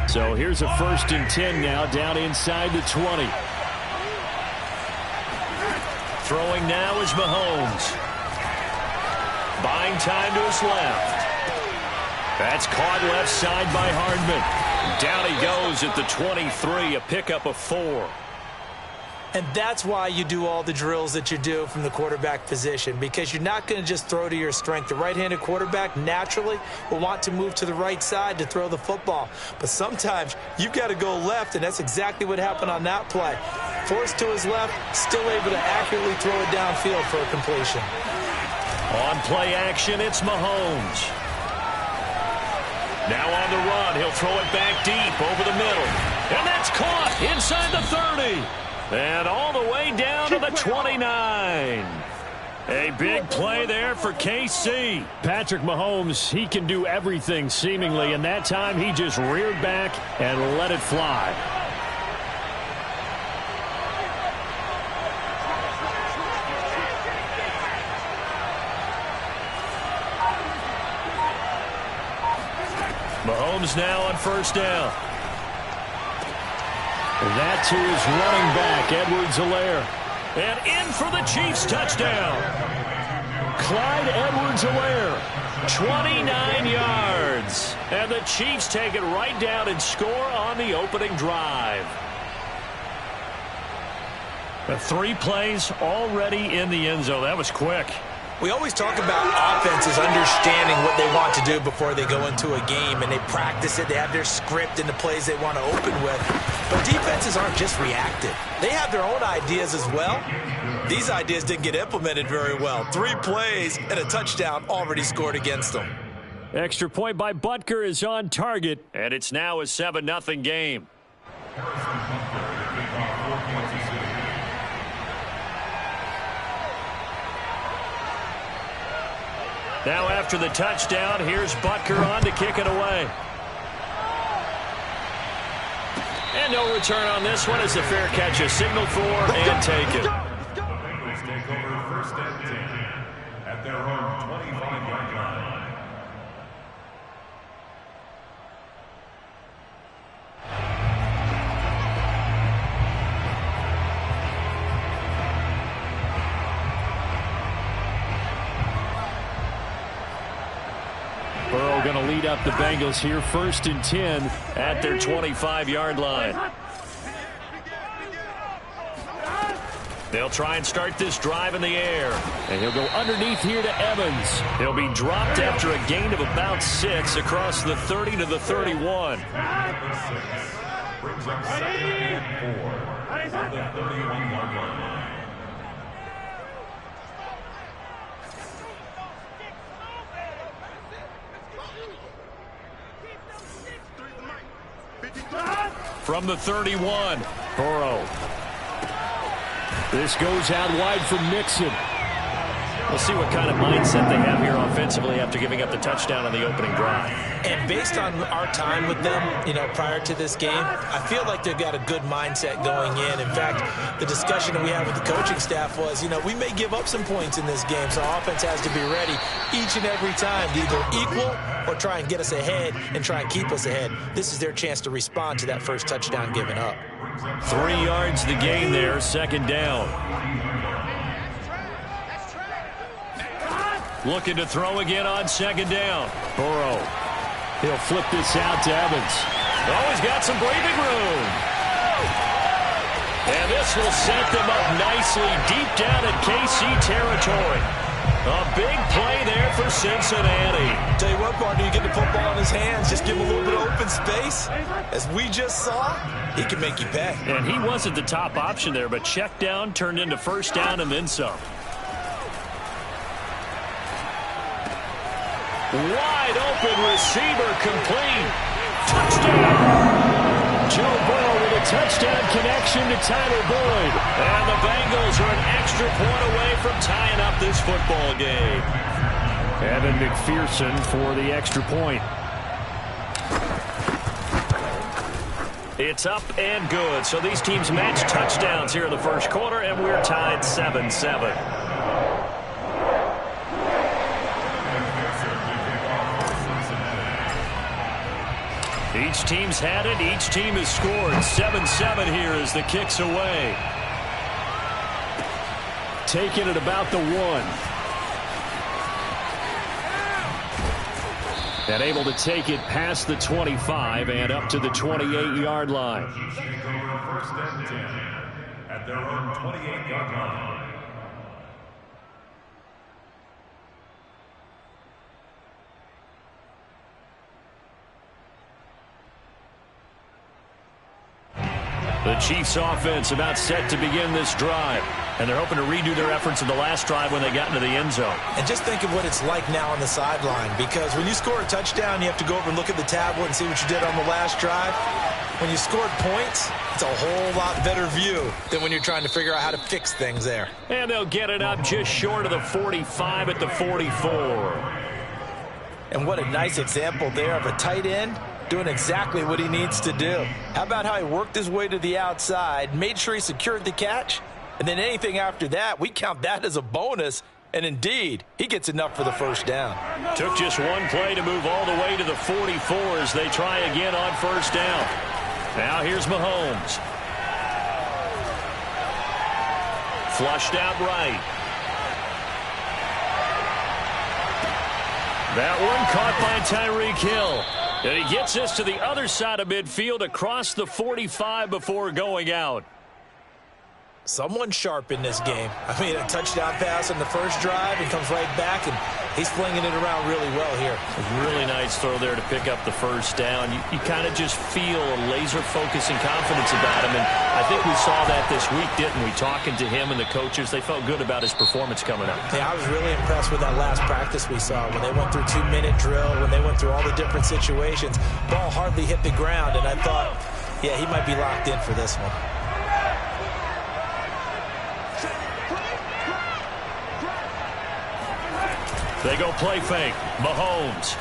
So here's a 1st and 10 now, down inside the 20. Throwing now is Mahomes. Buying time to his left. That's caught left side by Hardman. Down he goes at the 23, a pickup of 4. And that's why you do all the drills that you do from the quarterback position, because you're not going to just throw to your strength. The right-handed quarterback naturally will want to move to the right side to throw the football. But sometimes you've got to go left, and that's exactly what happened on that play. Forced to his left, still able to accurately throw it downfield for a completion. On play action, it's Mahomes. Now on the run, he'll throw it back deep over the middle. And that's caught inside the 30. And all the way down to the 29. A big play there for KC. Patrick Mahomes, he can do everything seemingly, and that time he just reared back and let it fly. Mahomes now on 1st down. That to his running back, Edwards-Helaire. And in for the Chiefs touchdown. Clyde Edwards-Helaire, 29 yards. And the Chiefs take it right down and score on the opening drive. 3 plays already in the end zone. That was quick. We always talk about offenses understanding what they want to do before they go into a game, and they practice it. They have their script and the plays they want to open with. But defenses aren't just reactive. They have their own ideas as well. These ideas didn't get implemented very well. 3 plays and a touchdown already scored against them. Extra point by Butker is on target. And it's now a 7-0 game. Now after the touchdown, here's Butker on to kick it away. And no return on this one as the fair catch is signaled for and taken. Bengals take over 1st and 10 at their own 25-yard line. Burrow going to lead up the Bengals here, 1st and 10 at their 25-yard line. They'll try and start this drive in the air. And he'll go underneath here to Evans. He'll be dropped after a gain of about 6 across the 30 to the 31. Brings up 2nd and 4 at the 31-yard line. From the 31, Burrow. This goes out wide for Mixon. We'll see what kind of mindset they have here offensively after giving up the touchdown on the opening drive. And based on our time with them, prior to this game, I feel like they've got a good mindset going in. In fact, the discussion that we had with the coaching staff was, we may give up some points in this game, so our offense has to be ready each and every time to either equal or try and get us ahead and try and keep us ahead. This is their chance to respond to that first touchdown given up. 3 yards the gain there, 2nd down. Looking to throw again on 2nd down. Burrow. He'll flip this out to Evans. Oh, he's got some breathing room. And this will set them up nicely deep down in KC territory. A big play there for Cincinnati. Tell you what, partner, you get the football in his hands, just give him a little bit of open space. As we just saw, he can make you pay. And he wasn't the top option there, but check down turned into 1st down and then some. Wide open receiver complete. Touchdown. Joe Burrow with a touchdown connection to Tyler Boyd. And the Bengals are an extra point away from tying up this football game. Evan McPherson for the extra point. It's up and good. So these teams match touchdowns here in the 1st quarter, and we're tied 7-7. Each team's had it. Each team has scored. 7-7 here as the kick's away. Taking it about the 1. And able to take it past the 25 and up to the 28-yard line. Take over first and 10 at their own 28-yard line. The Chiefs offense about set to begin this drive. And they're hoping to redo their efforts in the last drive when they got into the end zone. And just think of what it's like now on the sideline, because when you score a touchdown, you have to go over and look at the tablet and see what you did on the last drive. When you scored points, it's a whole lot better view than when you're trying to figure out how to fix things there. And they'll get it up just short of the 45 at the 44. And what a nice example there of a tight end doing exactly what he needs to do. How about how he worked his way to the outside, made sure he secured the catch, and then anything after that, we count that as a bonus. And indeed, he gets enough for the first down. Took just one play to move all the way to the 44 as they try again on first down. Now here's Mahomes. Flushed out right. That one caught by Tyreek Hill. And he gets us to the other side of midfield across the 45 before going out. Someone sharp in this game. I mean, a touchdown pass on the first drive and comes right back, and he's flinging it around really well here. A really nice throw there to pick up the first down. You kind of just feel a laser focus and confidence about him, and I think we saw that this week, didn't we? Talking to him and the coaches, they felt good about his performance coming up. Yeah, I was really impressed with that last practice we saw when they went through 2-minute drill, when they went through all the different situations. Ball hardly hit the ground, and I thought, yeah, he might be locked in for this one. They go play fake. Mahomes.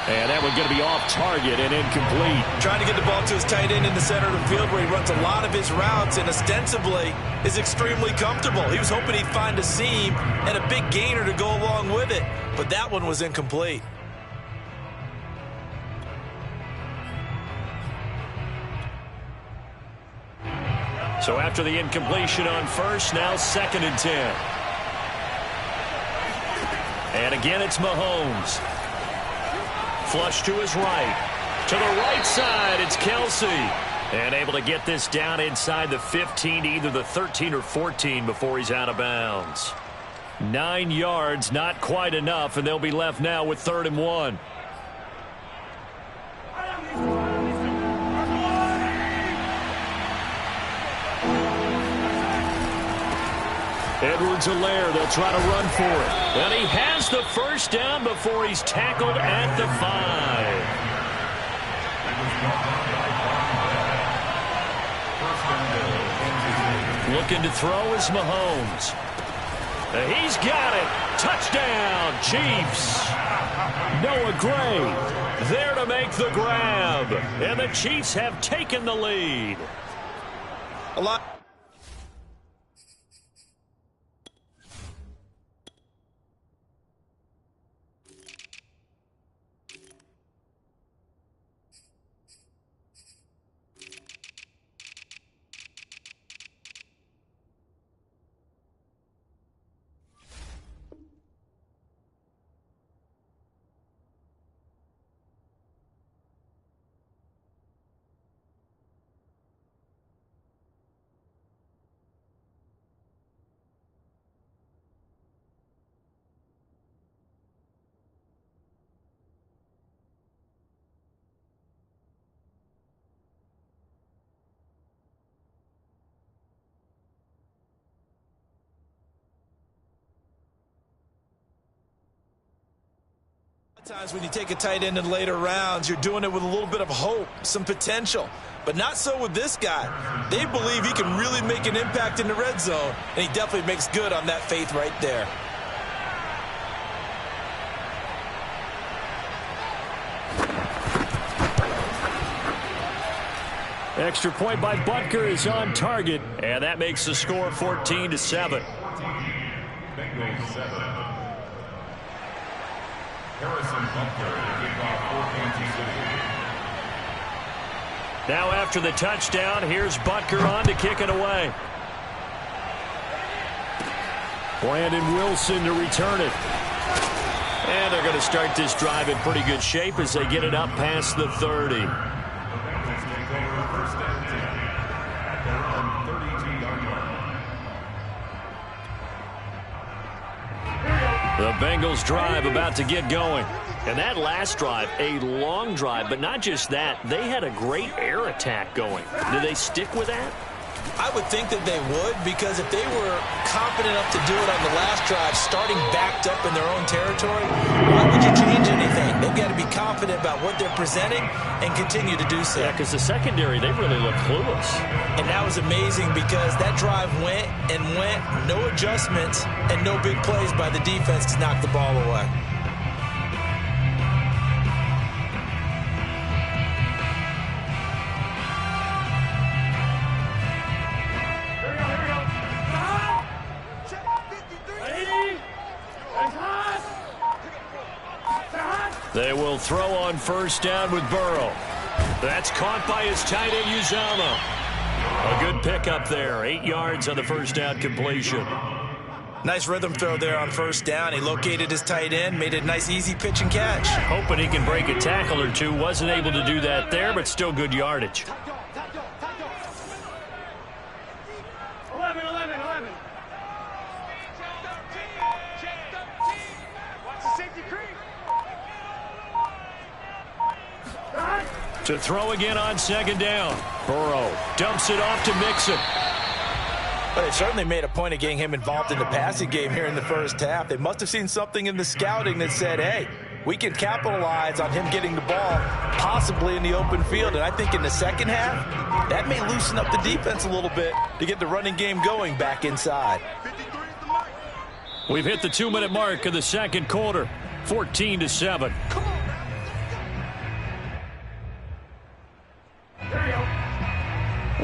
And that one's going to be off target and incomplete. Trying to get the ball to his tight end in the center of the field where he runs a lot of his routes and ostensibly is extremely comfortable. He was hoping he'd find a seam and a big gainer to go along with it, but that one was incomplete. So after the incompletion on first, now 2nd and 10. And again, it's Mahomes. Flush to his right. To the right side, it's Kelsey. And able to get this down inside the 15, either the 13 or 14 before he's out of bounds. 9 yards, not quite enough, and they'll be left now with 3rd and 1. Edwards-Helaire, they'll try to run for it. And he has the first down before he's tackled at the 5. Looking to throw is Mahomes. He's got it. Touchdown, Chiefs. Noah Gray there to make the grab. And the Chiefs have taken the lead. A lot. Times when you take a tight end in later rounds, you're doing it with a little bit of hope, some potential. But not so with this guy. They believe he can really make an impact in the red zone, and he definitely makes good on that faith right there. Extra point by Butker is on target, and that makes the score 14-7. Bengals 7. Harrison Butker to kick off for Kansas City. Now after the touchdown, here's Butker on to kick it away. Brandon Wilson to return it. And they're going to start this drive in pretty good shape as they get it up past the 30. The Bengals take over first and 10 at their own 32-yard line. The Bengals drive about to get going. And that last drive, a long drive, but not just that, they had a great air attack going. Do they stick with that? I would think that they would, because if they were confident enough to do it on the last drive, starting backed up in their own territory, why would you change anything? They've got to be confident about what they're presenting and continue to do so. Yeah, because the secondary, they really look clueless. And that was amazing because that drive went and went, no adjustments, and no big plays by the defense to knock the ball away. They will throw on first down with Burrow. That's caught by his tight end, Uzomah. A good pickup there. 8 yards on the first down completion. Nice rhythm throw there on first down. He located his tight end, made it a nice, easy pitch and catch. Hoping he can break a tackle or two. Wasn't able to do that there, but still good yardage. 11. Watch the safety creep. To throw again on second down. Burrow dumps it off to Mixon. But they certainly made a point of getting him involved in the passing game here in the first half. They must have seen something in the scouting that said, hey, we can capitalize on him getting the ball possibly in the open field. And I think in the second half, that may loosen up the defense a little bit to get the running game going back inside. We've hit the 2-minute mark of the second quarter. 14-7.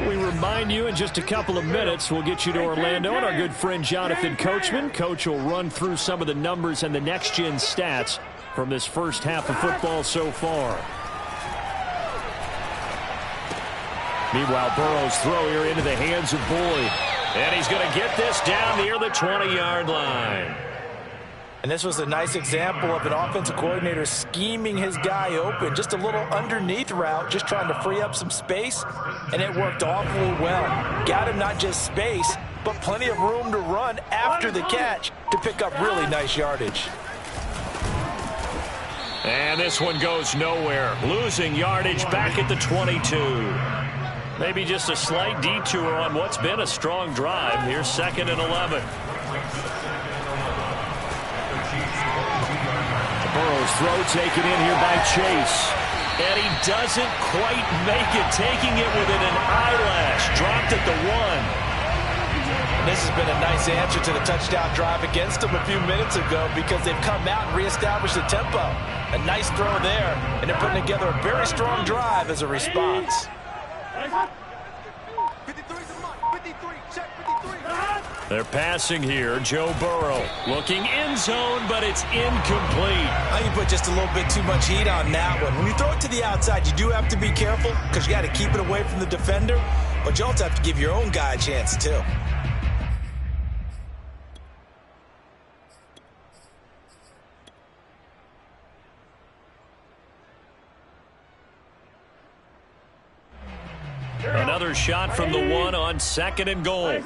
We remind you in just a couple of minutes, we'll get you to Orlando and our good friend Jonathan Coachman. Coach will run through some of the numbers and the next-gen stats from this first half of football so far. Meanwhile, Burrow's throw here into the hands of Boyd. And he's going to get this down near the 20-yard line. And this was a nice example of an offensive coordinator scheming his guy open. Just a little underneath route, just trying to free up some space, and it worked awfully well. Got him not just space, but plenty of room to run after the catch to pick up really nice yardage. And this one goes nowhere. Losing yardage back at the 22. Maybe just a slight detour on what's been a strong drive. Here's 2nd and 11. Burrow's throw taken in here by Chase. And he doesn't quite make it, taking it within an eyelash. Dropped at the 1. This has been a nice answer to the touchdown drive against them a few minutes ago because they've come out and reestablished the tempo. A nice throw there, and they're putting together a very strong drive as a response. 53 check 53. They're passing here. Joe Burrow looking end zone, but it's incomplete. I think you put just a little bit too much heat on that one. When you throw it to the outside, you do have to be careful because you got to keep it away from the defender, but you also have to give your own guy a chance too. Another shot from the 1 on 2nd and goal.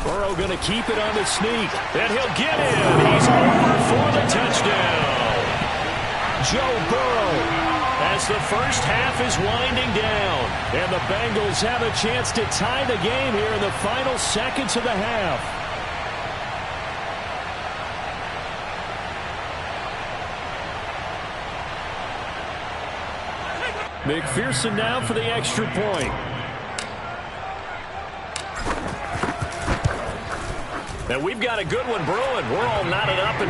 Burrow going to keep it on the sneak. And he'll get in. He's over for the touchdown. Joe Burrow as the first half is winding down. And the Bengals have a chance to tie the game here in the final seconds of the half. McPherson now for the extra point. And we've got a good one brewing. We're all knotted up at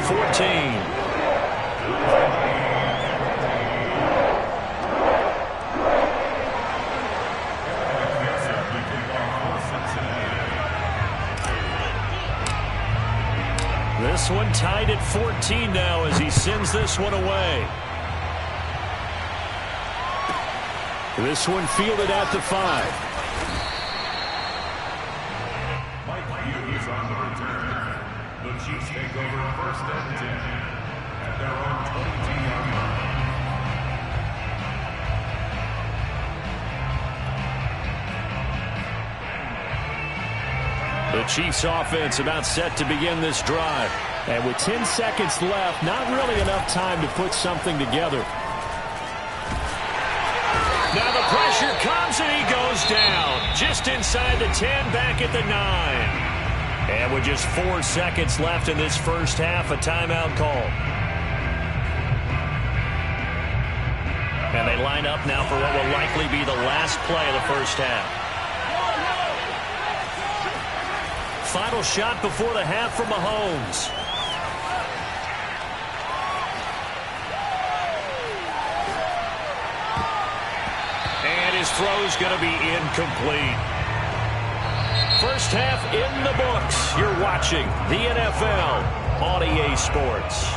14. This this one tied at 14 now as he sends this one away. This one fielded at the 5. On the return, the Chiefs take over first and 10 at their own 22-yard line. The Chiefs offense about set to begin this drive. And with 10 seconds left, not really enough time to put something together. Now the pressure comes and he goes down. Just inside the 10, back at the 9. And with just 4 seconds left in this first half, a timeout call. And they line up now for what will likely be the last play of the first half. Final shot before the half from Mahomes. And his throw's going to be incomplete. First half in the books. You're watching the NFL on EA Sports.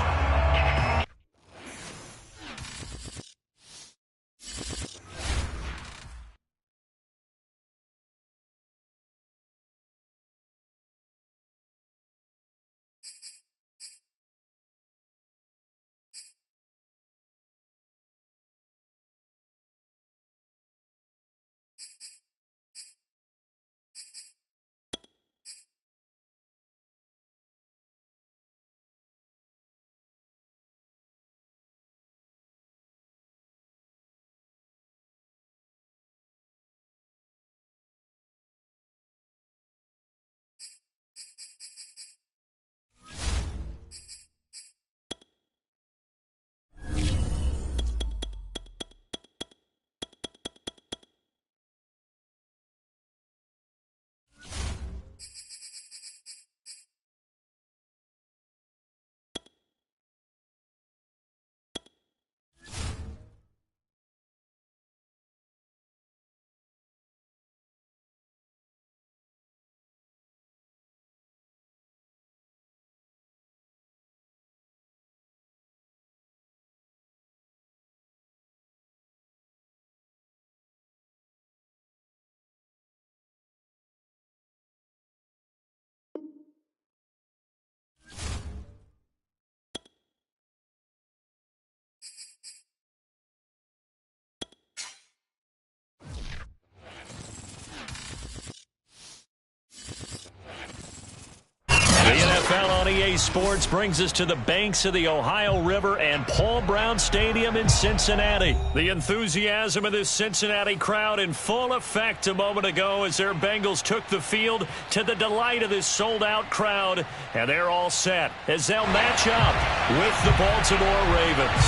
NFL on EA Sports brings us to the banks of the Ohio River and Paul Brown Stadium in Cincinnati. The enthusiasm of this Cincinnati crowd in full effect a moment ago as their Bengals took the field to the delight of this sold-out crowd. And they're all set as they'll match up with the Baltimore Ravens.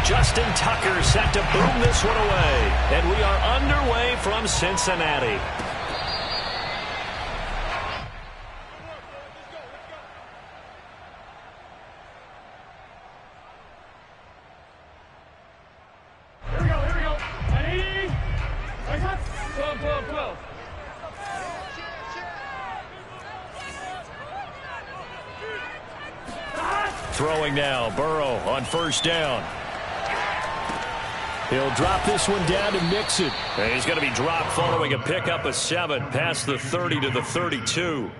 Justin Tucker set to boom this one away. And we are underway from Cincinnati. Throwing now, Burrow on first down. He'll drop this one down to Mixon. And he's going to be dropped following a pickup of 7 past the 30 to the 32.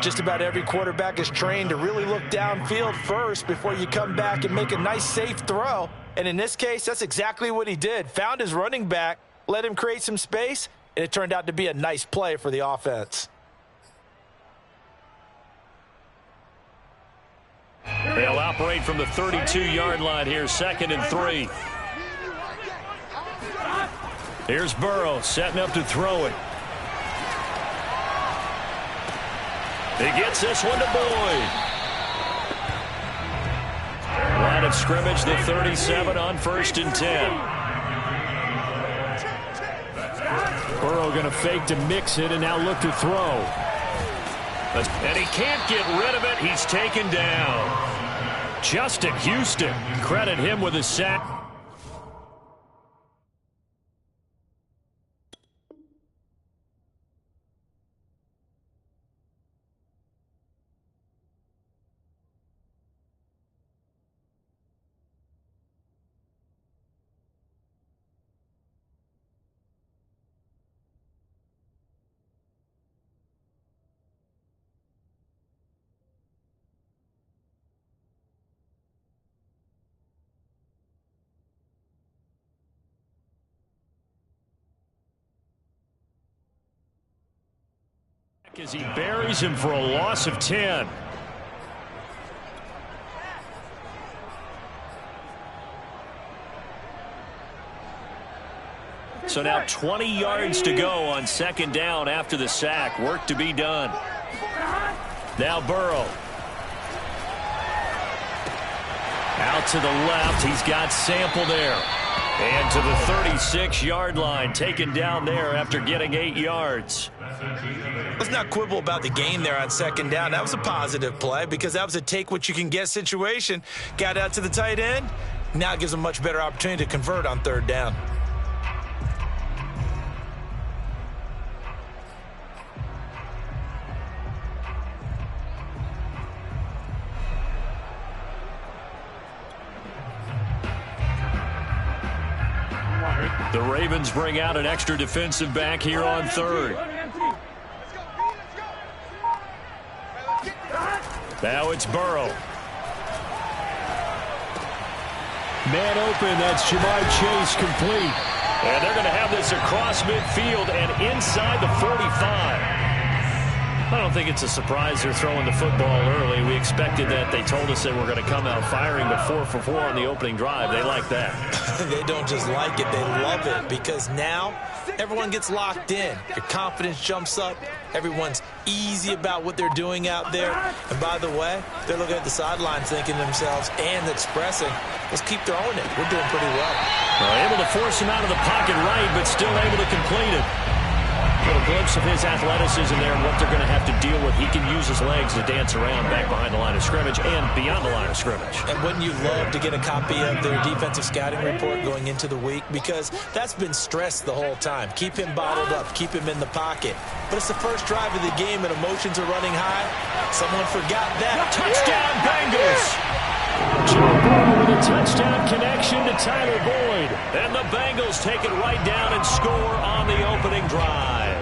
Just about every quarterback is trained to really look downfield first before you come back and make a nice, safe throw. And in this case, that's exactly what he did. Found his running back, let him create some space, and it turned out to be a nice play for the offense. They'll operate from the 32-yard line here, 2nd and 3. Here's Burrow setting up to throw it. He gets this one to Boyd. Line of scrimmage, the 37 on 1st and 10. Burrow going to fake to Mixon and now look to throw. And he can't get rid of it. He's taken down. Justin Houston, credit him with a sack. As he buries him for a loss of 10. So now 20 yards to go on second down after the sack. Work to be done. Now Burrow. Out to the left. He's got Sample there. And to the 36-yard line. Taken down there after getting 8 yards. Let's not quibble about the gain there on second down. That was a positive play because that was a take-what-you-can-get situation. Got out to the tight end. Now it gives him a much better opportunity to convert on third down. The Ravens bring out an extra defensive back here on third. Now it's Burrow. Man open, that's Ja'Marr Chase complete. And they're going to have this across midfield and inside the 45. I don't think it's a surprise they're throwing the football early. We expected that. They told us they were going to come out firing, but 4 for 4 on the opening drive. They like that. They don't just like it, they love it, because now everyone gets locked in. Your confidence jumps up. Everyone's easy about what they're doing out there. And by the way, they're looking at the sidelines thinking to themselves and expressing, let's keep throwing it. We're doing pretty well. Able to force him out of the pocket right, but still able to complete it. A little glimpse of his athleticism there and what they're going to have to deal with. He can use his legs to dance around back behind the line of scrimmage and beyond the line of scrimmage. And wouldn't you love to get a copy of their defensive scouting report going into the week? Because that's been stressed the whole time. Keep him bottled up. Keep him in the pocket. But it's the first drive of the game and emotions are running high. Someone forgot that. Touchdown, Bengals! Joe Burrow with a touchdown connection to Tyler Boyd. And the Bengals take it right down and score on the opening drive.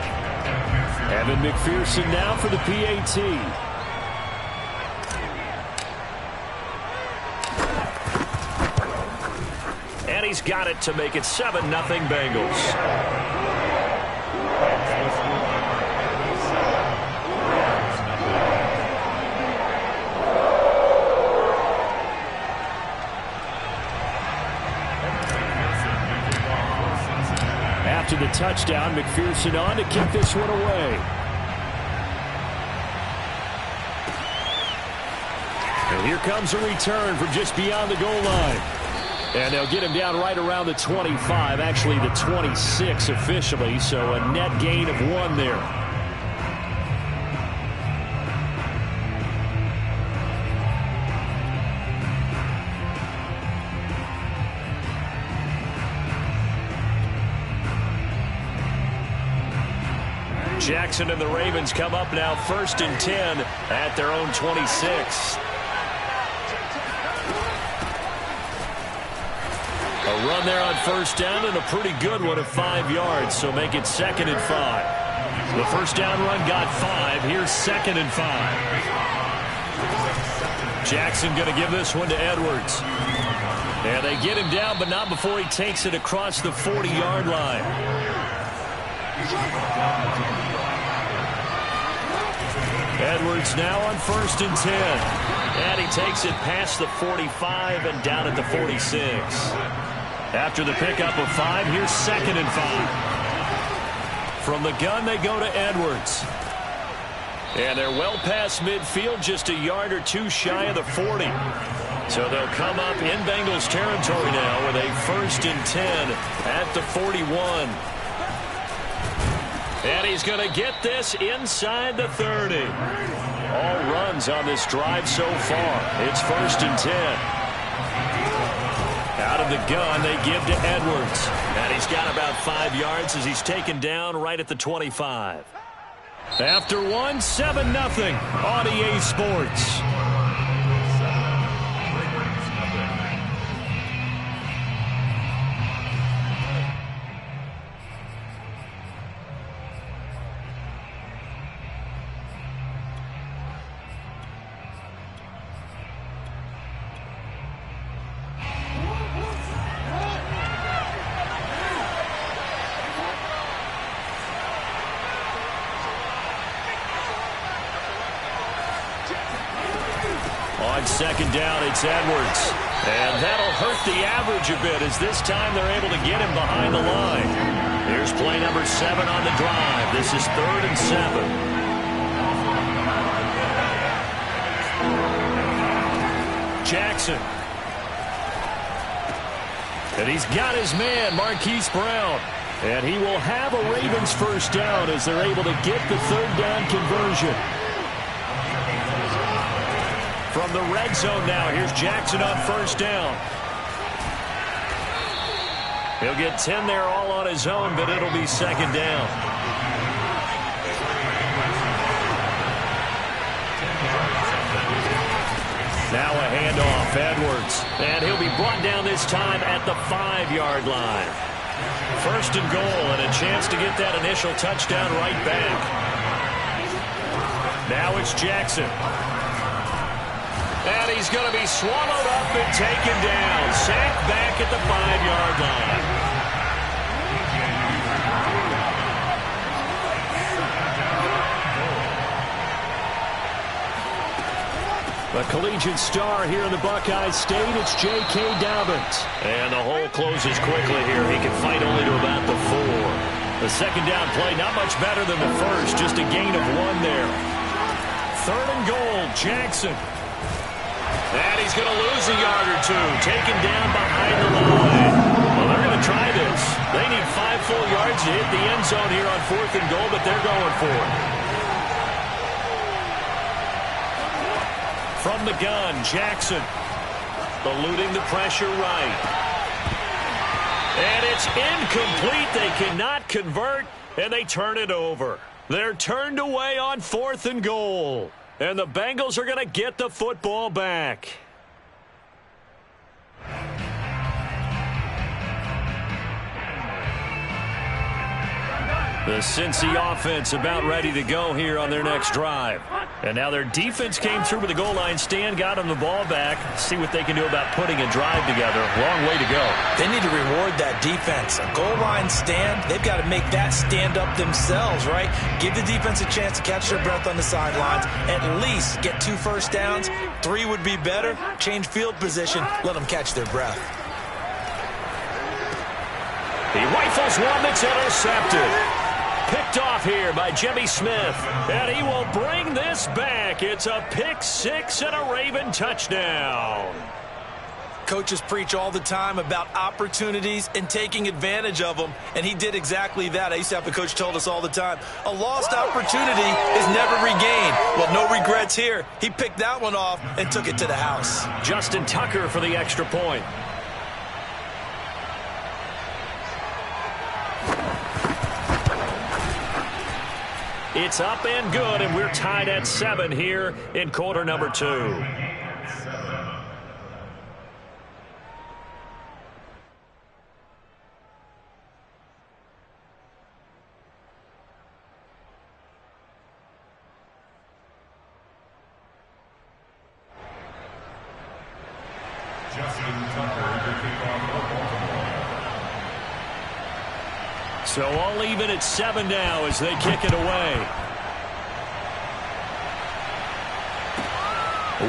Evan McPherson now for the PAT. And he's got it to make it 7-0 Bengals. After the touchdown, McPherson on to kick this one away. And here comes a return from just beyond the goal line. And they'll get him down right around the 25, actually the 26 officially, so a net gain of 1 there. Jackson and the Ravens come up now 1st and 10 at their own 26. A run there on 1st down and a pretty good one of 5 yards, so make it 2nd and 5. The 1st down run got 5. Here's 2nd and 5. Jackson going to give this one to Edwards. And they get him down, but not before he takes it across the 40-yard line. Edwards now on 1st and 10. And he takes it past the 45 and down at the 46. After the pickup of 5, here's 2nd and 5. From the gun, they go to Edwards. And they're well past midfield, just a yard or 2 shy of the 40. So they'll come up in Bengals territory now with a 1st and 10 at the 41. And he's going to get this inside the 30. All runs on this drive so far. It's 1st and 10. Out of the gun, they give to Edwards. And he's got about 5 yards as he's taken down right at the 25. After 1, 7-0 on EA Sports. On second down, it's Edwards. And that'll hurt the average a bit as this time they're able to get him behind the line. Here's play number 7 on the drive. This is 3rd and 7. Jackson. And he's got his man, Marquise Brown. And he will have a Ravens first down as they're able to get the 3rd down conversion. From the red zone now, here's Jackson on first down. He'll get 10 there all on his own, but it'll be 2nd down. Now a handoff, Edwards. And he'll be brought down this time at the 5-yard line. 1st and goal, and a chance to get that initial touchdown right back. Now it's Jackson. And he's going to be swallowed up and taken down. Sacked back at the 5-yard line. A collegiate star here in the Buckeye State, it's J.K. Dobbins. And the hole closes quickly here. He can fight only to about the 4. The 2nd down play, not much better than the first, just a gain of 1 there. 3rd and goal, Jackson. And he's going to lose a yard or 2, taken down behind the line. Well, they're going to try this. They need 5 full yards to hit the end zone here on 4th and goal, but they're going for it. From the gun, Jackson. Eluding the pressure right. And it's incomplete. They cannot convert, and they turn it over. They're turned away on 4th and goal. And the Bengals are going to get the football back. The Cincy offense about ready to go here on their next drive. And now their defense came through with the goal line stand, got them the ball back. See what they can do about putting a drive together. Long way to go. They need to reward that defense. A goal line stand, they've got to make that stand up themselves, right? Give the defense a chance to catch their breath on the sidelines. At least get 2 first downs. 3 would be better. Change field position. Let them catch their breath. He rifles one that's intercepted. Picked off here by Jimmy Smith. And he will bring this back. It's a pick 6 and a Raven touchdown. Coaches preach all the time about opportunities and taking advantage of them, and he did exactly that. I used to have a coach told us all the time, a lost opportunity is never regained. Well, no regrets here. He picked that one off and took it to the house. Justin Tucker for the extra point. It's up and good, and we're tied at 7 here in quarter number 2. So all even at 7 now as they kick it away.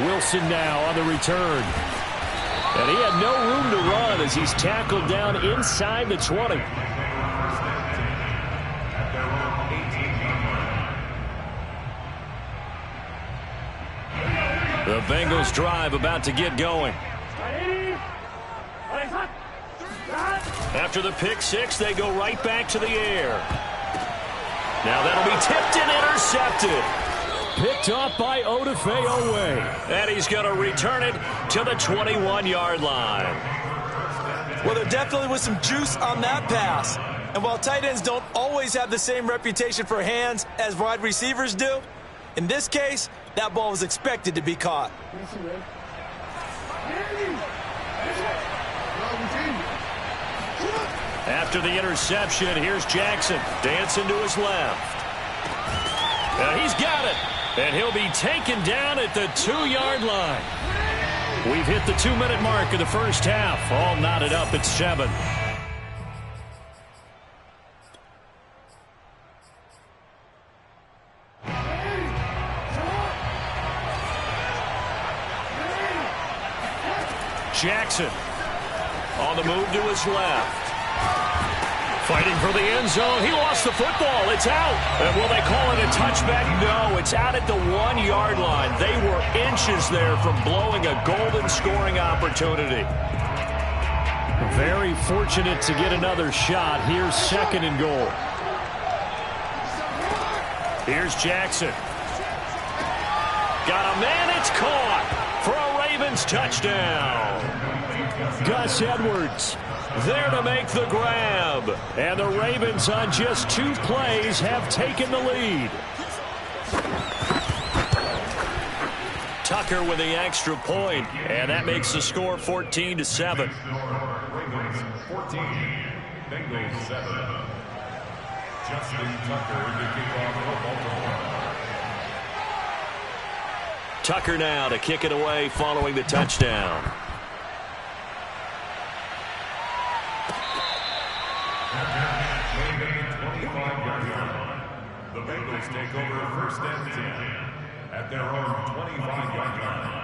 Wilson now on the return. And he had no room to run as he's tackled down inside the 20. The Bengals drive about to get going. After the pick 6, they go right back to the air. Now that'll be tipped and intercepted. Picked off by Odafe Oweh. And he's going to return it to the 21-yard line. Well, there definitely was some juice on that pass. And while tight ends don't always have the same reputation for hands as wide receivers do, in this case, that ball was expected to be caught. After the interception, here's Jackson dancing to his left. And he's got it. And he'll be taken down at the 2-yard line. We've hit the 2-minute mark of the first half. All knotted up at 7. Jackson on the move to his left. Fighting for the end zone. He lost the football. It's out. And will they call it a touchback? No, it's out at the 1-yard line. They were inches there from blowing a golden scoring opportunity. Very fortunate to get another shot. Here's 2nd and goal. Here's Jackson. Got a man. It's caught for a Ravens touchdown. Gus Edwards there to make the grab. And the Ravens on just 2 plays have taken the lead. Tucker with the extra point, and that makes the score 14-7. Ravens 14, Bengals 7. Justin Tucker to kick off for Baltimore. Tucker now to kick it away following the touchdown. The Bengals take over 1st and 10 at their own 25-yard line.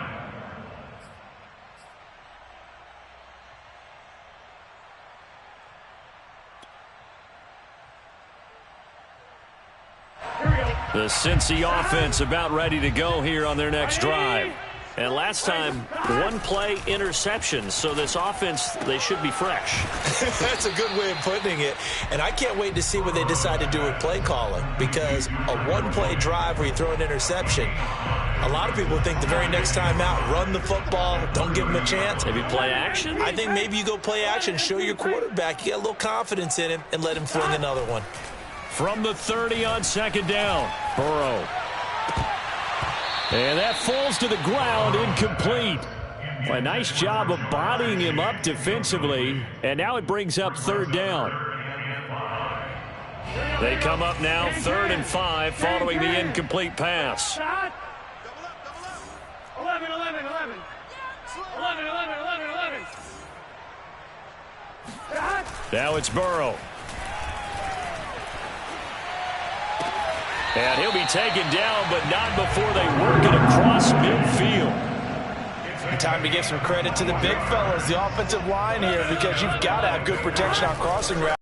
The Cincy offense about ready to go here on their next drive. And last time, 1-play interception. So this offense, they should be fresh. That's a good way of putting it. And I can't wait to see what they decide to do with play calling. Because a 1-play drive where you throw an interception, a lot of people think the very next time out, run the football, don't give them a chance. Maybe play action? I think maybe you go play action, show your quarterback, you get a little confidence in him, and let him fling another one. From the 30 on 2nd down, Burrow. And that falls to the ground, incomplete. A nice job of bodying him up defensively, and now it brings up 3rd down. They come up now 3rd and 5 following the incomplete pass. 11, 11, 11. 11, 11, 11, 11. Now it's Burrow. And he'll be taken down, but not before they work it across midfield. And time to give some credit to the big fellas, the offensive line here, because you've got to have good protection on crossing routes.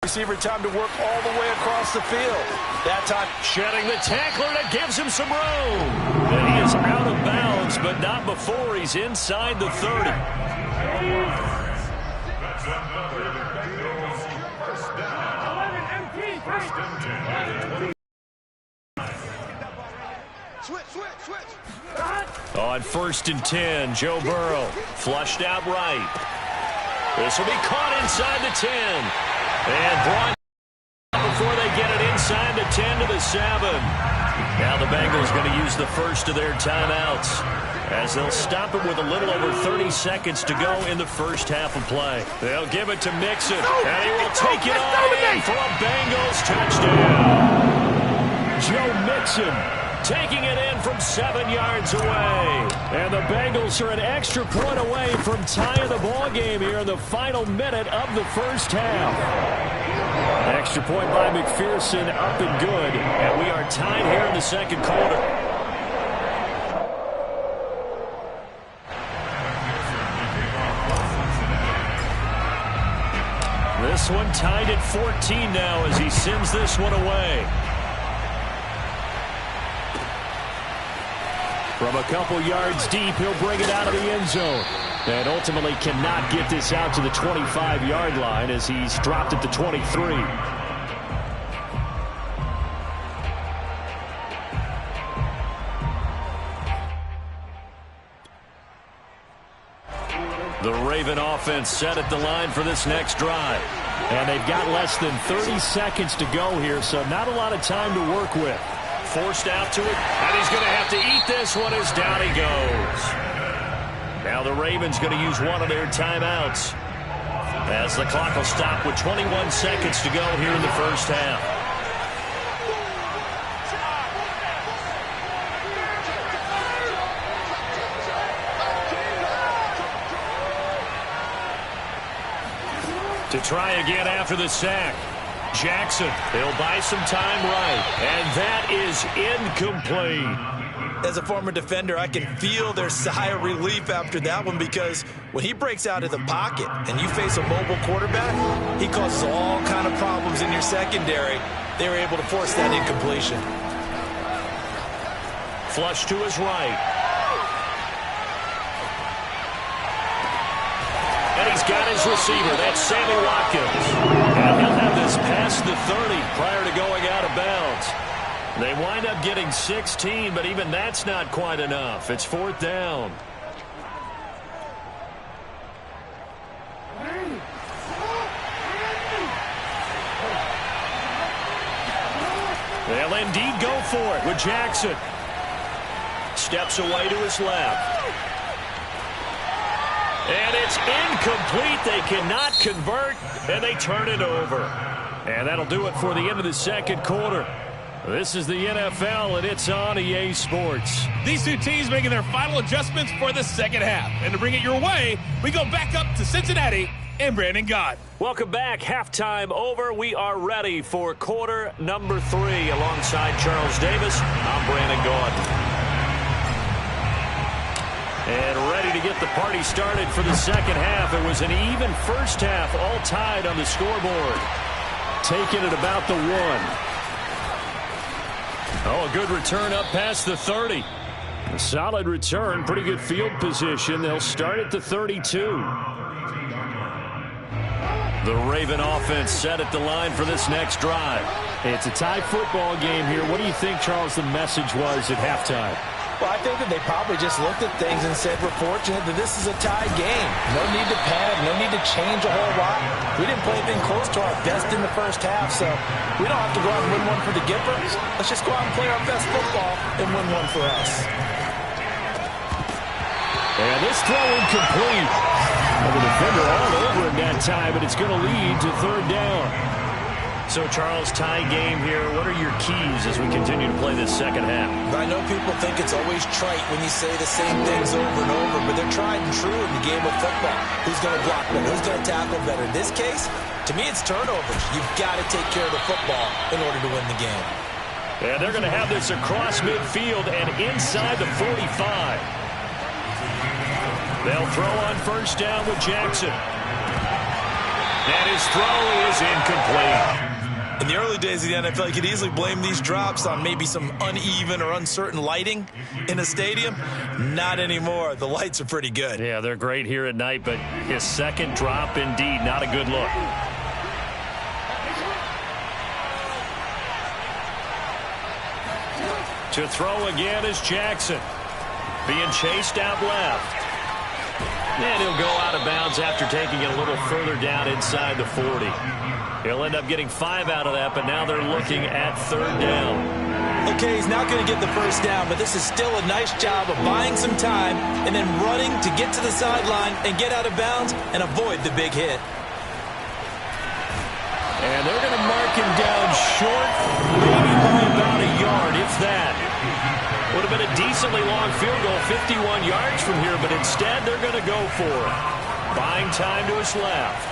Receiver time to work all the way across the field. That time, shedding the tackler that gives him some room. And he is out of bounds, but not before he's inside the 30. On 1st and 10, Joe Burrow flushed out right. This will be caught inside the 10. And brought before they get it inside the 10 to the 7. Now the Bengals going to use the first of their timeouts as they'll stop it with a little over 30 seconds to go in the first half of play. They'll give it to Mixon, and he will take it all in for a Bengals touchdown. Joe Mixon taking it in from 7 yards away. And the Bengals are an extra point away from tying the ball game here in the final minute of the first half. Extra point by McPherson, up and good. And we are tied here in the second quarter. This one tied at 14 now as he sends this one away. From a couple yards deep, he'll bring it out of the end zone. And ultimately cannot get this out to the 25-yard line as he's dropped at the 23. The Raven offense set at the line for this next drive. And they've got less than 30 seconds to go here, so not a lot of time to work with. Forced out to it, and he's going to have to eat this one as down he goes. Now the Ravens going to use one of their timeouts as the clock will stop with 21 seconds to go here in the first half. To try again after the sack. Jackson, he'll buy some time right. And that is incomplete. as a former defender, I can feel their sigh of relief after that one, because when he breaks out of the pocket and you face a mobile quarterback, he causes all kind of problems in your secondary. They were able to force that incompletion. Flush to his right. And he's got his receiver. That's Sammy Watkins. And he'll have this past the 30 prior to going out of bounds. They wind up getting 16, but even that's not quite enough. It's 4th down. They'll indeed go for it with Jackson. Steps away to his left. And it's incomplete. They cannot convert, and they turn it over. And that'll do it for the end of the second quarter. This is the NFL, and it's on EA Sports. These two teams making their final adjustments for the second half. And to bring it your way, we go back up to Cincinnati and Brandon Gaudin. Welcome back. Halftime over. We are ready for quarter number 3. Alongside Charles Davis, I'm Brandon Gaudin. And ready to get the party started for the second half. It was an even first half, all tied on the scoreboard. Taking it about the 1. Oh, a good return up past the 30. A solid return, pretty good field position. They'll start at the 32. The Raven offense set at the line for this next drive. It's a tie football game here. What do you think, Charles, the message was at halftime? Well, I think that they probably just looked at things and said, we're fortunate that this is a tie game. No need to panic, no need to change a whole lot. We didn't play anything close to our best in the first half, so we don't have to go out and win one for the Gippers. Let's just go out and play our best football and win one for us. And this throw incomplete. And the defender all over in that time, but it's going to lead to 3rd down. So, Charles, tie game here. What are your keys as we continue to play this second half? I know people think it's always trite when you say the same things over and over, but they're tried and true in the game of football. Who's going to block better? Who's going to tackle better? In this case, to me, it's turnovers. You've got to take care of the football in order to win the game. And they're going to have this across midfield and inside the 45. They'll throw on first down with Jackson. And his throw is incomplete. In the early days of the NFL, you could easily blame these drops on maybe some uneven or uncertain lighting in a stadium. Not anymore. The lights are pretty good. Yeah, they're great here at night, but his second drop, indeed, not a good look. To throw again is Jackson. Being chased out left. And he'll go out of bounds after taking it a little further down inside the 40. He'll end up getting 5 out of that, but now they're looking at 3rd down. Okay, he's not going to get the first down, but this is still a nice job of buying some time and then running to get to the sideline and get out of bounds and avoid the big hit. And they're going to mark him down short, maybe by about a yard, if that. Would have been a decently long field goal, 51 yards from here, but instead they're going to go for it. Buying time to his left.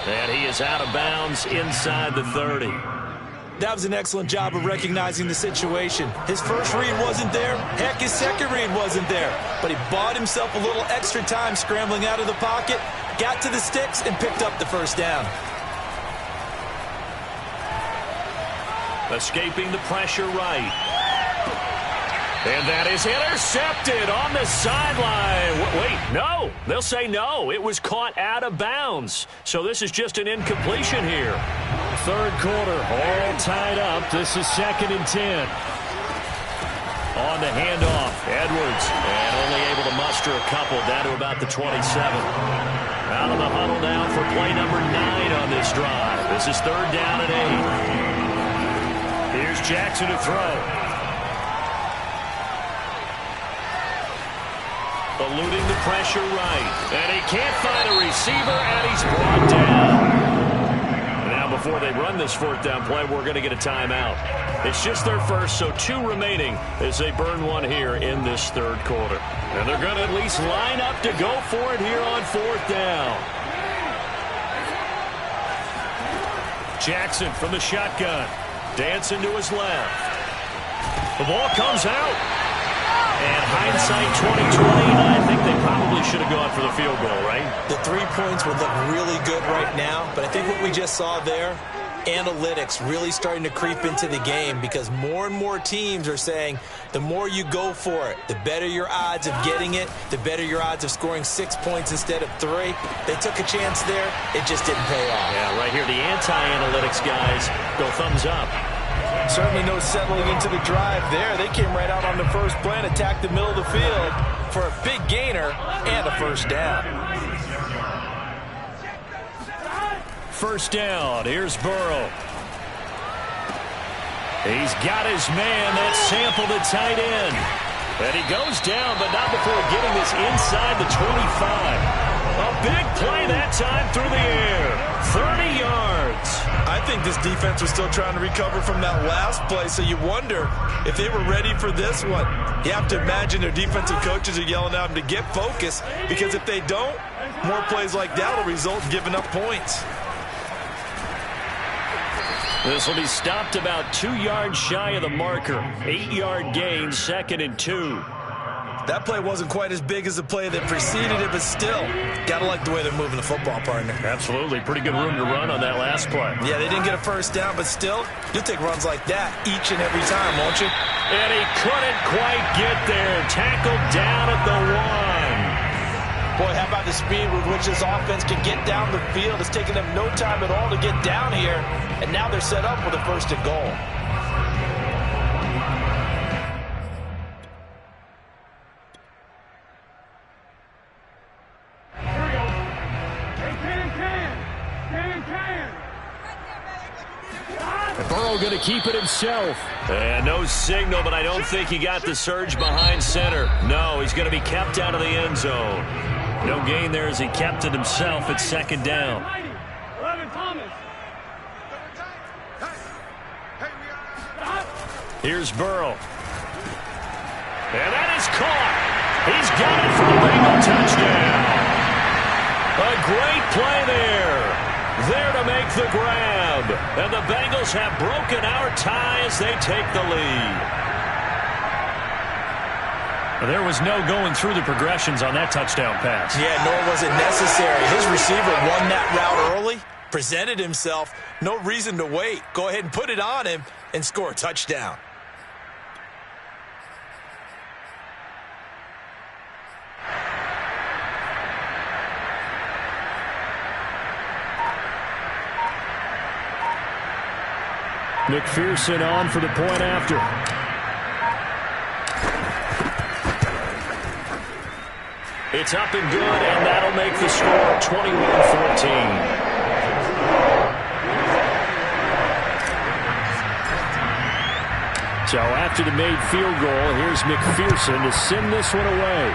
And he is out of bounds inside the 30. That was an excellent job of recognizing the situation. His first read wasn't there. Heck, his second read wasn't there. But he bought himself a little extra time scrambling out of the pocket, got to the sticks, and picked up the first down. Escaping the pressure right. And that is intercepted on the sideline. Wait, no. They'll say no. It was caught out of bounds. So this is just an incompletion here. 3rd quarter, all tied up. This is 2nd and 10. On the handoff, Edwards. And only able to muster a couple down to about the 27. Out of the huddle now for play number 9 on this drive. This is 3rd down and 8. Here's Jackson to throw. Eluding the pressure right. And he can't find a receiver, and he's brought down. Now, before they run this 4th down play, we're going to get a timeout. It's just their first, so 2 remaining as they burn one here in this 3rd quarter. And they're going to at least line up to go for it here on 4th down. Jackson from the shotgun. Dancing to his left. The ball comes out. And hindsight 2020, I think they probably should have gone for the field goal, right? The 3 points would look really good right now, but I think what we just saw there, analytics really starting to creep into the game, because more and more teams are saying the more you go for it, the better your odds of getting it, the better your odds of scoring 6 points instead of 3. They took a chance there. It just didn't pay off. Yeah, right here, the anti-analytics guys go thumbs up. Certainly no settling into the drive there. They came right out on the first play and attacked the middle of the field for a big gainer and a first down. First down, here's Burrow. He's got his man, that's Sample, the tight end. And he goes down, but not before getting this inside the 25. A big play that time through the air. 30 yards. I think this defense was still trying to recover from that last play, so you wonder if they were ready for this one. You have to imagine their defensive coaches are yelling at them to get focused, because if they don't, more plays like that will result in giving up points. This will be stopped about 2 yards shy of the marker. 8-yard gain, 2nd and 2. That play wasn't quite as big as the play that preceded it, but still, gotta like the way they're moving the football, partner. Absolutely. Pretty good room to run on that last play. Yeah, they didn't get a first down, but still, you'll take runs like that each and every time, won't you? And he couldn't quite get there. Tackled down at the 1. Boy, how about the speed with which this offense can get down the field? It's taken them no time at all to get down here, and now they're set up with a 1st and goal. Burrow going to keep it himself. And no signal, but I don't think he got the surge behind center. No, he's going to be kept out of the end zone. No gain there as he kept it himself at 2nd down. Here's Burrow. And that is caught. He's got it for the Bengal touchdown. A great play there. There to make the grab. And the Bengals have broken our tie as they take the lead. There was no going through the progressions on that touchdown pass. Yeah, nor was it necessary. His receiver won that route early, presented himself. No reason to wait. Go ahead and put it on him and score a touchdown. McPherson on for the point after. It's up and good, and that'll make the score 21-14. So after the made field goal, here's McPherson to send this one away.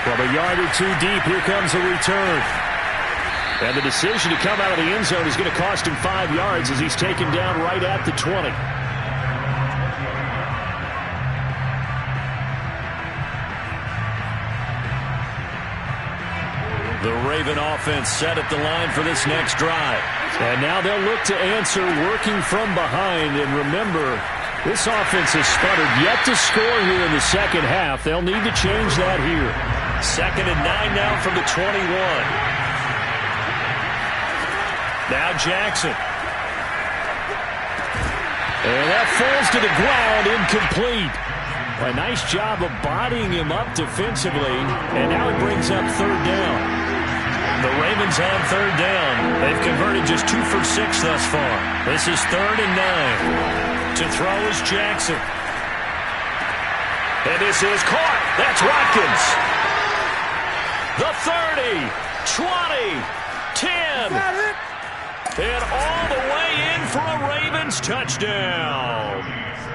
From a yard or two deep, here comes a return. And the decision to come out of the end zone is going to cost him 5 yards as he's taken down right at the 20. The Raven offense set at the line for this next drive. And now they'll look to answer working from behind. And remember, this offense has sputtered yet to score here in the second half. They'll need to change that here. 2nd and 9 now from the 21. Now Jackson. And that falls to the ground, incomplete. A nice job of bodying him up defensively, and now it brings up 3rd down. The Ravens on 3rd down. They've converted just 2 for 6 thus far. This is 3rd and 9. To throw is Jackson. And this is caught. That's Watkins. The 30, 20, 10. And all the way in for a Ravens touchdown.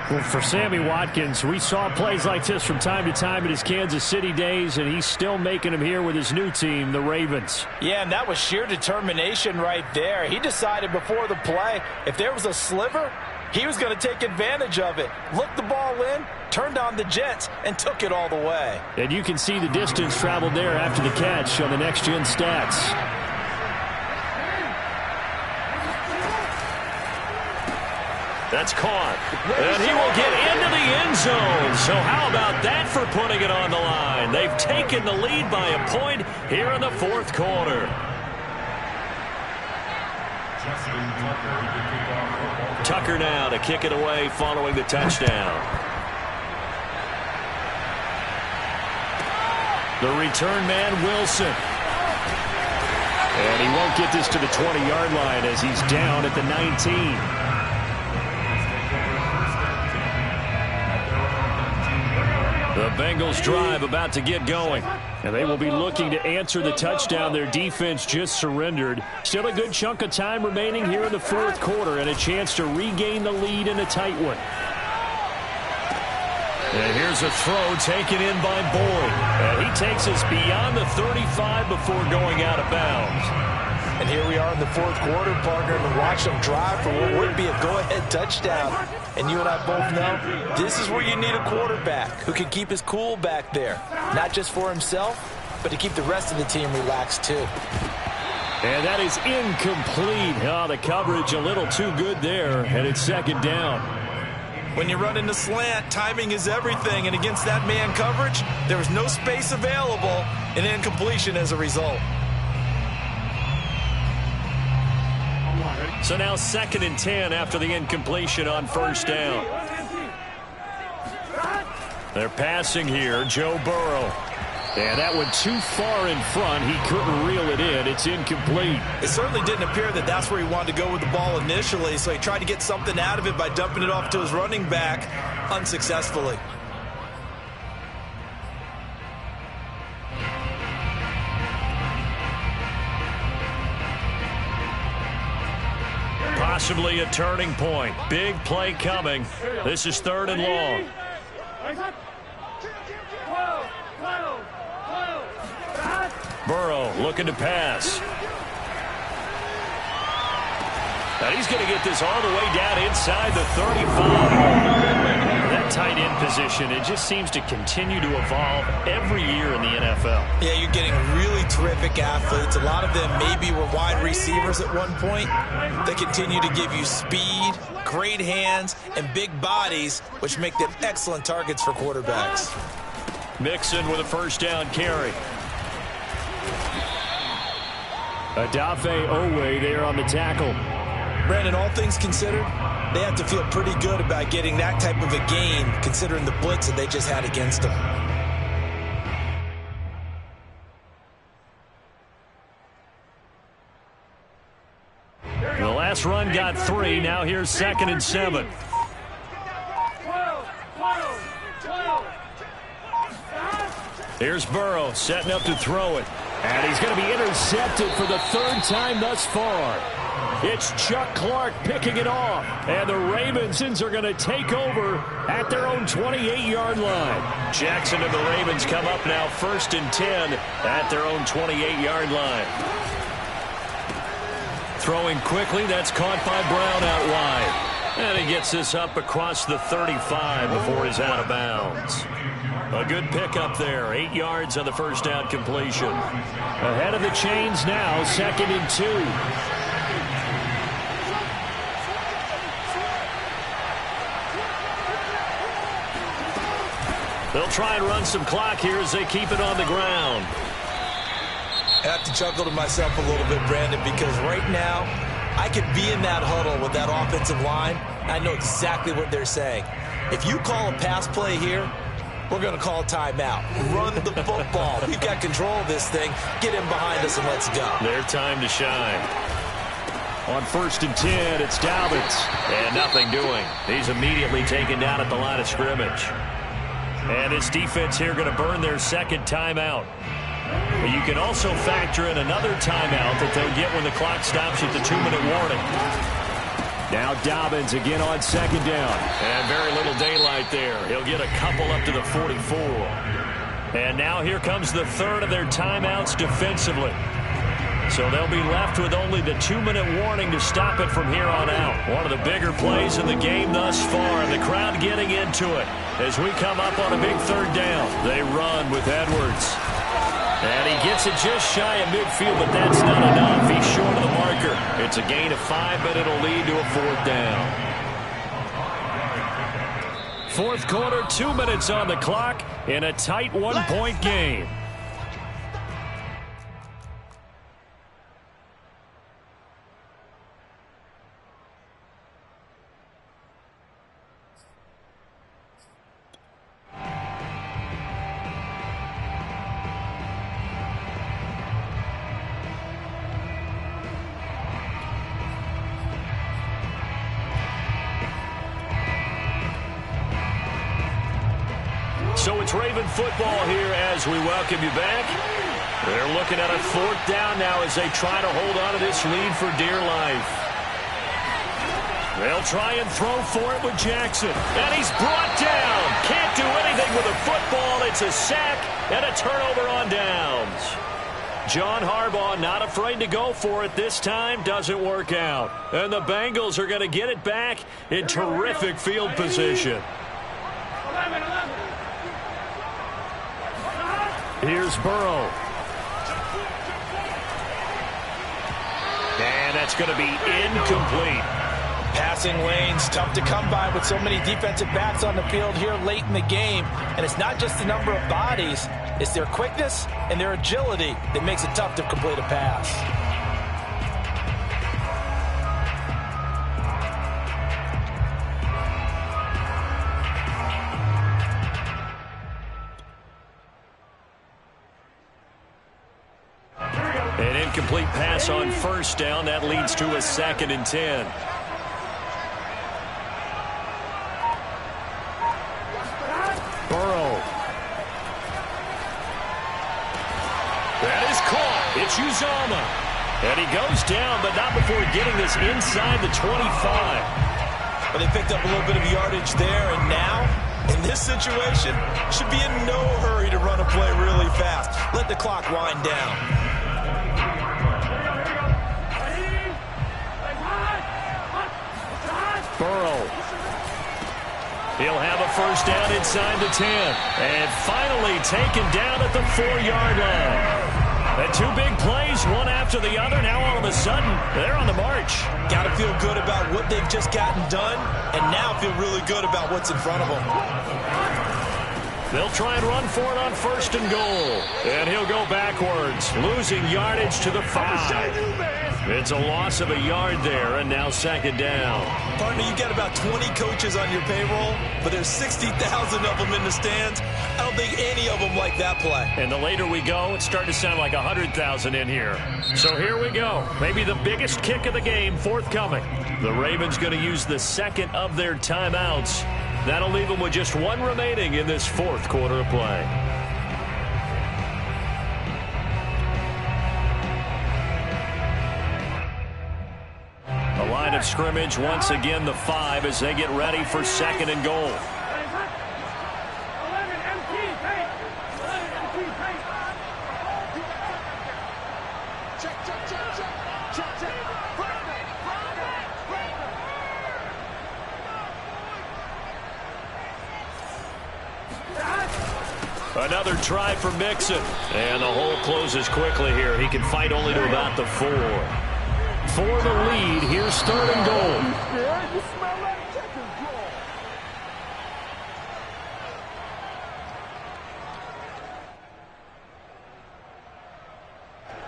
Well, for Sammy Watkins, we saw plays like this from time to time in his Kansas City days, and he's still making them here with his new team, the Ravens. Yeah, and that was sheer determination right there. He decided before the play, if there was a sliver, he was going to take advantage of it. Looked the ball in, turned on the Jets, and took it all the way. And you can see the distance traveled there after the catch on the next-gen stats. That's caught. And he will get into the end zone. So how about that for putting it on the line? They've taken the lead by a point here in the fourth quarter. Tucker now to kick it away following the touchdown. The return man, Wilson. And he won't get this to the 20-yard line as he's down at the 19. The Bengals drive about to get going. And they will be looking to answer the touchdown their defense just surrendered. Still a good chunk of time remaining here in the fourth quarter and a chance to regain the lead in a tight one. And here's a throw taken in by Boyd. And he takes us beyond the 35 before going out of bounds. And here we are in the fourth quarter, partner, and watch them drive for what would be a go-ahead touchdown. And you and I both know this is where you need a quarterback who can keep his cool back there. Not just for himself, but to keep the rest of the team relaxed too. And that is incomplete. Oh, the coverage a little too good there, and it's second down. When you run into slant, timing is everything, and against that man coverage, there was no space available, and incompletion as a result. So now 2nd and 10 after the incompletion on first down. They're passing here, Joe Burrow. And that went too far in front. He couldn't reel it in. It's incomplete. It certainly didn't appear that that's where he wanted to go with the ball initially, so he tried to get something out of it by dumping it off to his running back unsuccessfully. Possibly a turning point. Big play coming. This is 3rd and long. Burrow looking to pass. And he's going to get this all the way down inside the 35. That tight end position, it just seems to continue to evolve every year in the NFL. Yeah, you're getting really terrific athletes. A lot of them maybe were wide receivers at one point. They continue to give you speed, great hands, and big bodies, which make them excellent targets for quarterbacks. Mixon with a first down carry. Odafe Oweh there on the tackle. Brandon, all things considered, they have to feel pretty good about getting that type of a gain, considering the blitz that they just had against them. The last run got 3. Now here's 2nd and 7. Here's Burrow setting up to throw it. And he's going to be intercepted for the 3rd time thus far. It's Chuck Clark picking it off. And the Ravens are going to take over at their own 28-yard line. Jackson and the Ravens come up now 1st and 10 at their own 28-yard line. Throwing quickly, that's caught by Brown out wide. And he gets this up across the 35 before he's out of bounds. A good pickup there. 8 yards on the first down completion. Ahead of the chains now, 2nd and 2. They'll try and run some clock here as they keep it on the ground. I have to chuckle to myself a little bit, Brandon, because right now I could be in that huddle with that offensive line. I know exactly what they're saying. If you call a pass play here, we're going to call timeout. Run the football. We've got control of this thing. Get in behind us and let's go. Their time to shine. On 1st and 10, it's Dobbins. And nothing doing. He's immediately taken down at the line of scrimmage. And this defense here going to burn their 2nd timeout. But you can also factor in another timeout that they'll get when the clock stops at the 2-minute warning. Now Dobbins again on 2nd down. And very little daylight there. He'll get a couple up to the 44. And now here comes the 3rd of their timeouts defensively. So they'll be left with only the 2-minute warning to stop it from here on out. One of the bigger plays in the game thus far. And the crowd getting into it as we come up on a big 3rd down. They run with Edwards. And he gets it just shy of midfield, but that's not enough. He's short of the marker. It's a gain of 5, but it'll lead to a 4th down. Fourth quarter, 2 minutes on the clock in a tight one-point game. So it's Raven football here as we welcome you back. They're looking at a fourth down now as they try to hold on to this lead for dear life. They'll try and throw for it with Jackson. And he's brought down. Can't do anything with a football. It's a sack and a turnover on downs. John Harbaugh not afraid to go for it this time. Doesn't work out. And the Bengals are going to get it back in terrific field position. Here's Burrow. And that's going to be incomplete. Passing lanes, tough to come by with so many defensive backs on the field here late in the game. And it's not just the number of bodies, it's their quickness and their agility that makes it tough to complete a pass. An incomplete pass on first down. That leads to a 2nd and 10. Burrow. That is caught. It's Uzomah. And he goes down, but not before getting this inside the 25. But they picked up a little bit of yardage there, and now, in this situation, should be in no hurry to run a play really fast. Let the clock wind down. Burrow. He'll have a first down inside the 10. And finally taken down at the 4-yard line. And 2 big plays, one after the other. Now all of a sudden, they're on the march. Got to feel good about what they've just gotten done, and now feel really good about what's in front of them. They'll try and run for it on 1st and goal. And he'll go backwards, losing yardage to the 5. It's a loss of a yard there, and now 2nd down. Partner, you got about 20 coaches on your payroll, but there's 60,000 of them in the stands. I don't think any of them like that play. And the later we go, it's starting to sound like 100,000 in here. So here we go. Maybe the biggest kick of the game forthcoming. The Ravens going to use the 2nd of their timeouts. That'll leave them with just 1 remaining in this 4th quarter of play. Line of scrimmage once again the 5 as they get ready for 2nd and goal. Another try for Mixon. And the hole closes quickly here. He can fight only to about the 4. For the lead, here's 3rd and goal.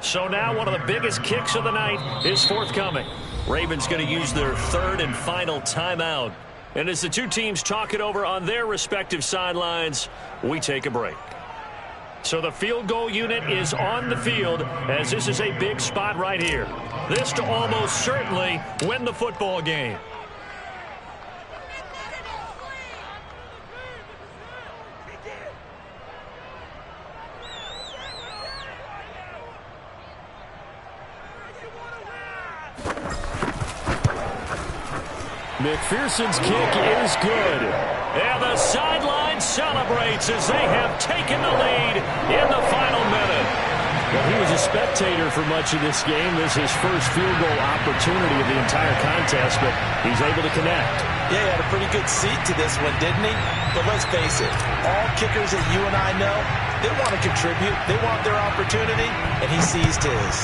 So now one of the biggest kicks of the night is forthcoming. Ravens going to use their 3rd and final timeout. And as the 2 teams talk it over on their respective sidelines, we take a break. So the field goal unit is on the field as this is a big spot right here. This to almost certainly win the football game. McPherson's kick is good. And the sideline celebrates as they have taken the lead in the final minute. Well, he was a spectator for much of this game. This is his first field goal opportunity of the entire contest, but he's able to connect. Yeah, he had a pretty good seat to this one, didn't he? But let's face it, all kickers that you and I know, they want to contribute. They want their opportunity, and he seized his.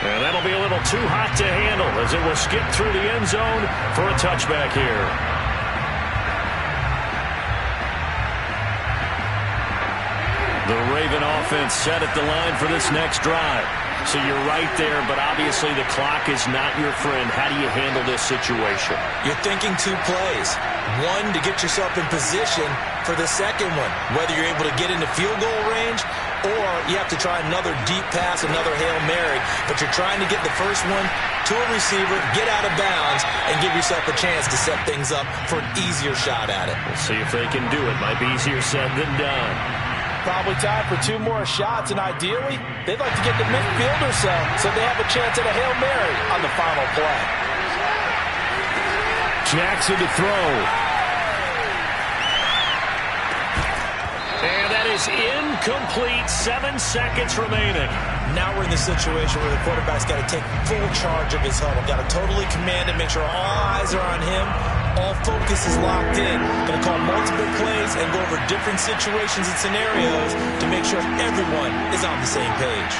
And that'll be a little too hot to handle as it will skip through the end zone for a touchback here. The Raven offense set at the line for this next drive. So you're right there, but obviously the clock is not your friend. How do you handle this situation? You're thinking 2 plays. One, to get yourself in position for the second one, whether you're able to get into field goal range or you have to try another deep pass, another Hail Mary. But you're trying to get the first one to a receiver, get out of bounds, and give yourself a chance to set things up for an easier shot at it. We'll see if they can do it. Might be easier said than done. Probably time for 2 more shots, and ideally, they'd like to get to midfield or so they have a chance at a Hail Mary on the final play. Jackson to throw. And that is incomplete. 7 seconds remaining. Now we're in the situation where the quarterback's got to take full charge of his huddle. Got to totally command it, make sure all eyes are on him. All focus is locked in. Going to call multiple plays and go over different situations and scenarios to make sure everyone is on the same page.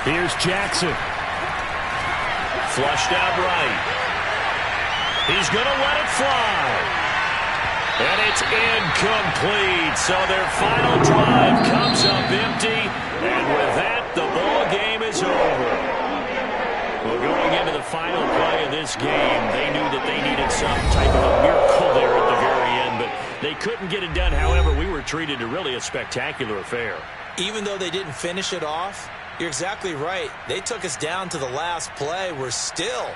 Here's Jackson. Flushed out right. He's going to let it fly. And it's incomplete. So their final drive comes up empty. And with that, the ball game is over. Well, going into the final play of this game, they knew that they needed some type of a miracle there at the very end, but they couldn't get it done. However, we were treated to really a spectacular affair. Even though they didn't finish it off, you're exactly right. They took us down to the last play. We're still,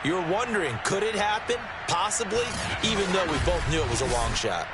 you're wondering, could it happen? Possibly, even though we both knew it was a long shot.